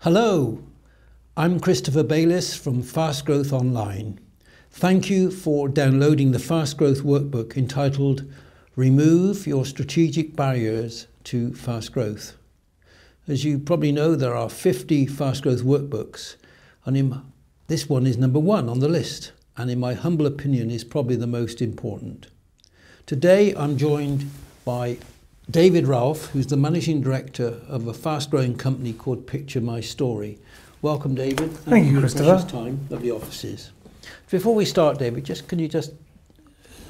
Hello, I'm Christopher Bayliss from Fast Growth Online. Thank you for downloading the Fast Growth workbook entitled Remove Your Strategic Barriers to Fast Growth. As you probably know, there are 50 Fast Growth workbooks, and this one is number 1 on the list, and in my humble opinion is probably the most important. Today I'm joined by David Ralph, who's the Managing Director of a fast-growing company called Picture My Story. Welcome, David. Thank you, Christopher. Time of the offices. Before we start, David, can you just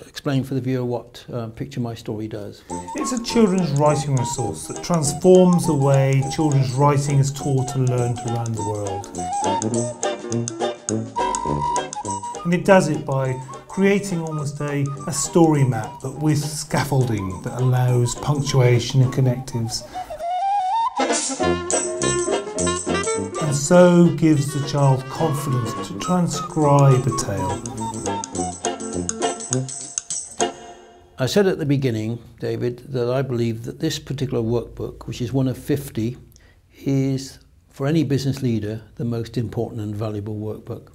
explain for the viewer what Picture My Story does? It's a children's writing resource that transforms the way children's writing is taught and learned around the world. And it does it by creating almost a story map, but with scaffolding that allows punctuation and connectives, and so gives the child confidence to transcribe a tale. I said at the beginning, David, that I believe that this particular workbook, which is one of 50, is, for any business leader, the most important and valuable workbook.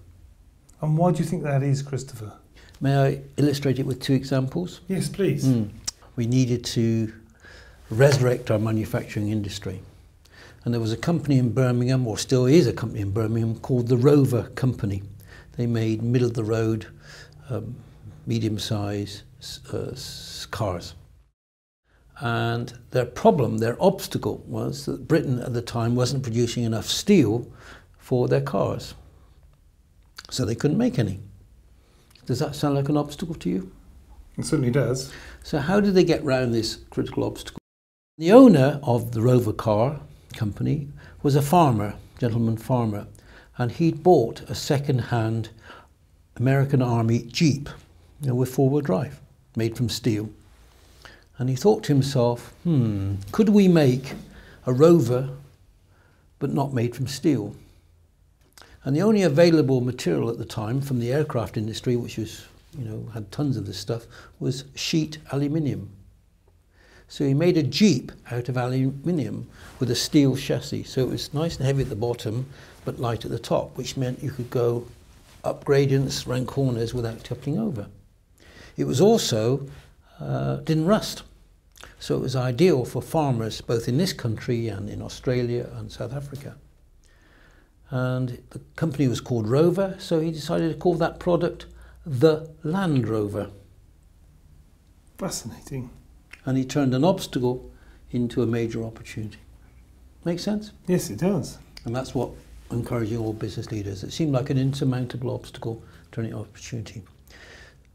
And why do you think that is, Christopher? May I illustrate it with 2 examples? Yes, please. We needed to resurrect our manufacturing industry. And there was a company in Birmingham, or still is a company in Birmingham, called the Rover Company. They made middle-of-the-road, medium-size cars. And their problem, their obstacle, was that Britain at the time wasn't producing enough steel for their cars. So they couldn't make any. Does that sound like an obstacle to you? It certainly does. So how did they get round this critical obstacle? The owner of the Rover car company was a farmer, gentleman farmer, and he'd bought a second-hand American Army Jeep, with 4-wheel drive, made from steel. And he thought to himself, could we make a Rover but not made from steel? And the only available material at the time from the aircraft industry, which was, had tons of this stuff, was sheet aluminium. So he made a Jeep out of aluminium with a steel chassis. So it was nice and heavy at the bottom, but light at the top, which meant you could go up gradients, round corners without tipping over. It was also, didn't rust. So it was ideal for farmers, both in this country and in Australia and South Africa. And the company was called Rover, so he decided to call that product the Land Rover. Fascinating. And he turned an obstacle into a major opportunity. Make sense? Yes, it does. And that's what I'm encouraging all business leaders. It seemed like an insurmountable obstacle, turning an opportunity.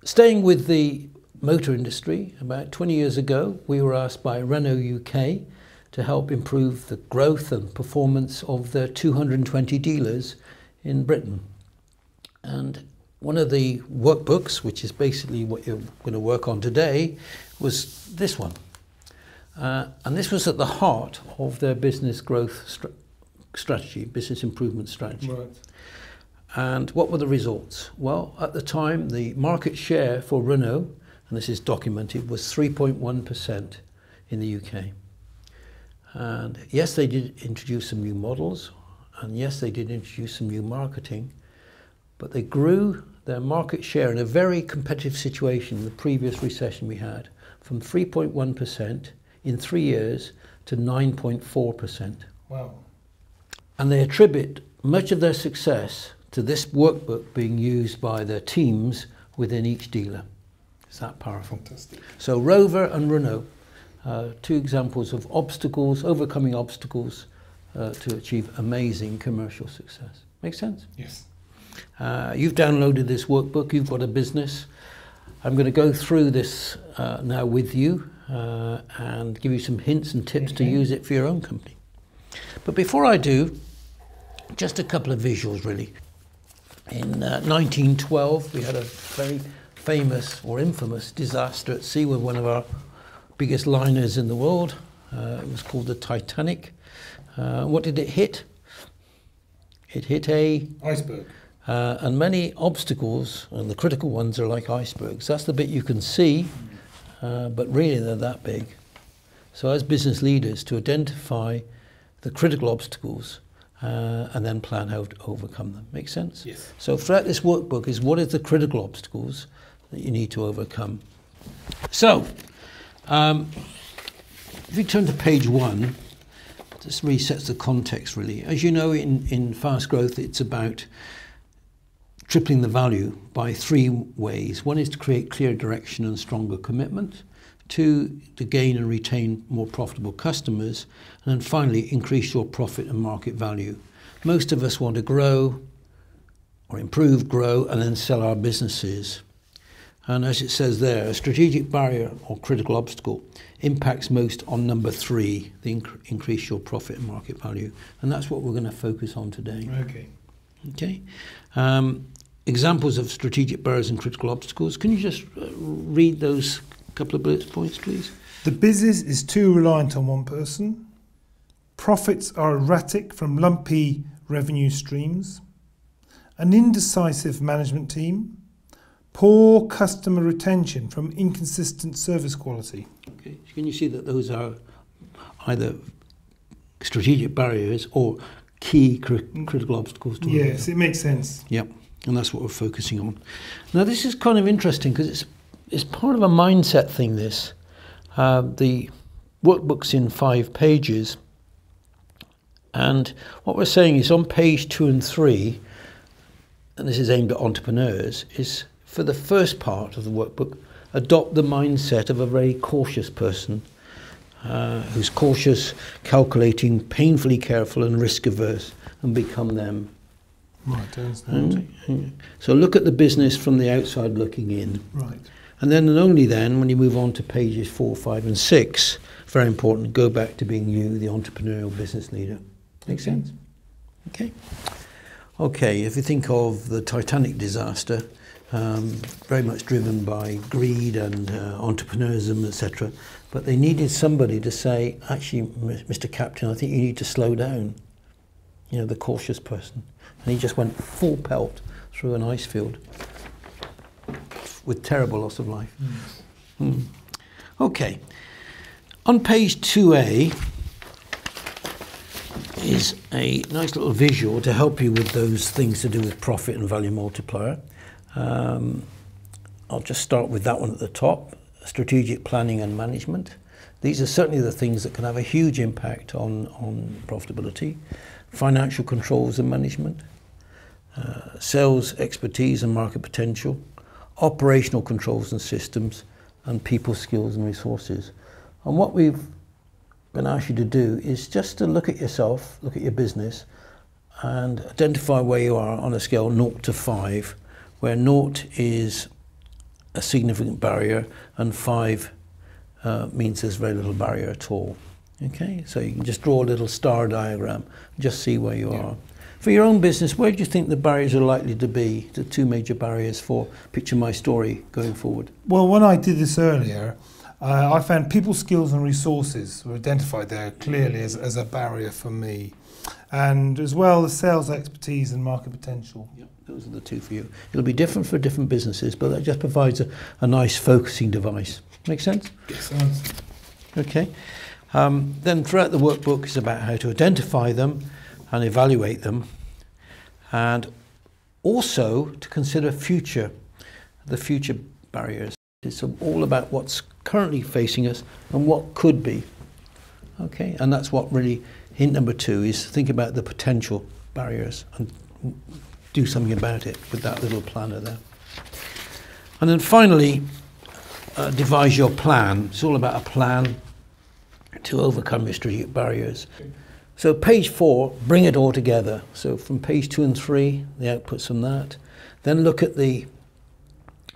Staying with the motor industry, about 20 years ago, we were asked by Renault UK to help improve the growth and performance of their 220 dealers in Britain. And one of the workbooks, which is basically what you're going to work on today, was this one. And this was at the heart of their business growth strategy, business improvement strategy. Right. And what were the results? Well, at the time, the market share for Renault, and this is documented, was 3.1% in the UK. And yes, they did introduce some new models, and yes, they did introduce some new marketing, but they grew their market share in a very competitive situation, the previous recession we had, from 3.1% in 3 years to 9.4%. Wow. And they attribute much of their success to this workbook being used by their teams within each dealer. It's that powerful. Fantastic. So Rover and Renault, 2 examples of obstacles, overcoming obstacles to achieve amazing commercial success. Make sense? Yes. You've downloaded this workbook, you've got a business. I'm going to go through this now with you and give you some hints and tips to use it for your own company. But before I do, just a couple of visuals really. In 1912, we had a very famous or infamous disaster at sea with one of our biggest liners in the world. It was called the Titanic. What did it hit? It hit a iceberg. And many obstacles, and the critical ones are like icebergs. That's the bit you can see, but really they're that big. So as business leaders, to identify the critical obstacles and then plan how to overcome them. Make sense? Yes. So throughout this workbook is what is the critical obstacles that you need to overcome. So, if you turn to page 1, this resets the context really. As you know, in fast growth, it's about tripling the value by 3 ways. One is to create clear direction and stronger commitment. 2, to gain and retain more profitable customers. And then finally, increase your profit and market value. Most of us want to grow or improve, grow, and then sell our businesses. And as it says there, a strategic barrier or critical obstacle impacts most on number 3, the increase your profit and market value. And that's what we're going to focus on today. Okay. Examples of strategic barriers and critical obstacles. Can you just read those couple of bullet points, please? The business is too reliant on one person. Profits are erratic from lumpy revenue streams. An indecisive management team. Poor customer retention from inconsistent service quality. Okay. Can you see that those are either strategic barriers or key critical obstacles to Yes, it makes sense. Yep. And that's what we're focusing on. Now, this is kind of interesting because it's part of a mindset thing, this. The workbook's in 5 pages. And what we're saying is on page 2 and 3, and this is aimed at entrepreneurs, is for the first part of the workbook, adopt the mindset of a very cautious person who's cautious, calculating, painfully careful and risk-averse, and become them. Right, I understand. So look at the business from the outside looking in. Right. And then and only then, when you move on to pages 4, 5 and 6, very important, go back to being you, the entrepreneurial business leader. Make sense? Okay. Okay, if you think of the Titanic disaster, very much driven by greed and entrepreneurism, etc. But they needed somebody to say, actually, Mr. Captain, I think you need to slow down. You know, the cautious person. And he just went full pelt through an ice field with terrible loss of life. Okay. On page 2A is a nice little visual to help you with those things to do with profit and value multiplier. I'll just start with that one at the top, strategic planning and management. These are certainly the things that can have a huge impact on profitability. Financial controls and management, sales expertise and market potential, operational controls and systems, and people skills and resources. And what we've been asked you to do is just to look at yourself, look at your business, and identify where you are on a scale 0 to 5, where 0 is a significant barrier and 5 means there's very little barrier at all. Okay, so you can just draw a little star diagram, just see where you are. For your own business, where do you think the barriers are likely to be, the 2 major barriers for Picture My Story going forward? Well, when I did this earlier, I found people skills and resources were identified there clearly as a barrier for me. And as well as sales expertise and market potential. Yep, those are the 2 for you. It'll be different for different businesses, but that just provides a nice focusing device. Make sense? Yes. Okay. Then throughout the workbook is about how to identify them and evaluate them, and also to consider the future barriers. It's all about what's currently facing us and what could be. Okay, and that's what really, hint number 2 is think about the potential barriers and do something about it with that little planner there. And then finally, devise your plan. It's all about a plan to overcome your strategic barriers. So page 4, bring it all together. So from page 2 and 3, the outputs from that. Then look at the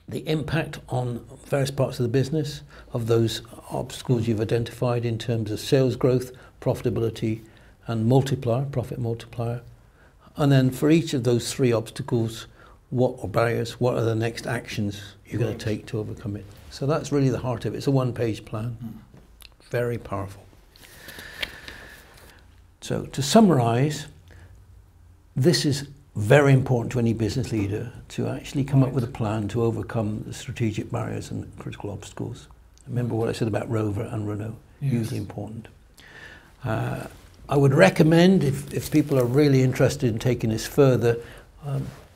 impact on various parts of the business of those obstacles you've identified in terms of sales growth, profitability, and multiplier, profit multiplier. And then for each of those 3 obstacles, or barriers, what are the next actions you're going to take to overcome it? So that's really the heart of it. It's a 1-page plan. Very powerful. So to summarize, this is very important to any business leader to actually come up with a plan to overcome the strategic barriers and critical obstacles. Remember what I said about Rover and Renault, hugely important. I would recommend, if people are really interested in taking this further,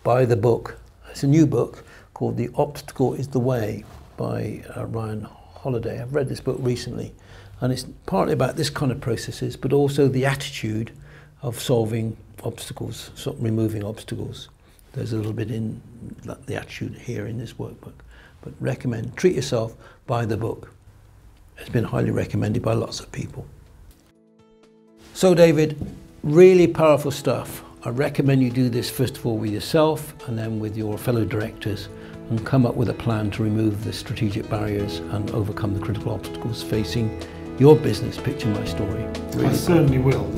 buy the book. It's a new book called The Obstacle is the Way by Ryan Holiday. I've read this book recently, and it's partly about this kind of processes, but also the attitude of solving obstacles, sort of removing obstacles. There's a little bit in the attitude here in this workbook. But recommend, treat yourself, buy the book. It's been highly recommended by lots of people. So David, really powerful stuff. I recommend you do this first of all with yourself and then with your fellow directors, and come up with a plan to remove the strategic barriers and overcome the critical obstacles facing your business. Picture my story. Really I certainly will.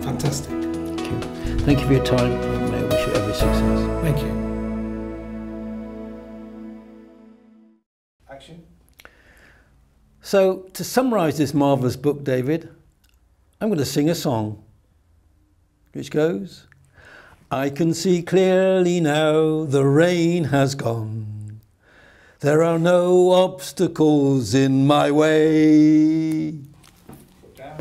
Fantastic. Thank you. Thank you for your time, and may I wish you every success. Thank you. Action. So, to summarise this marvellous book, David, I'm going to sing a song, which goes, I can see clearly now the rain has gone. There are no obstacles in my way. Down.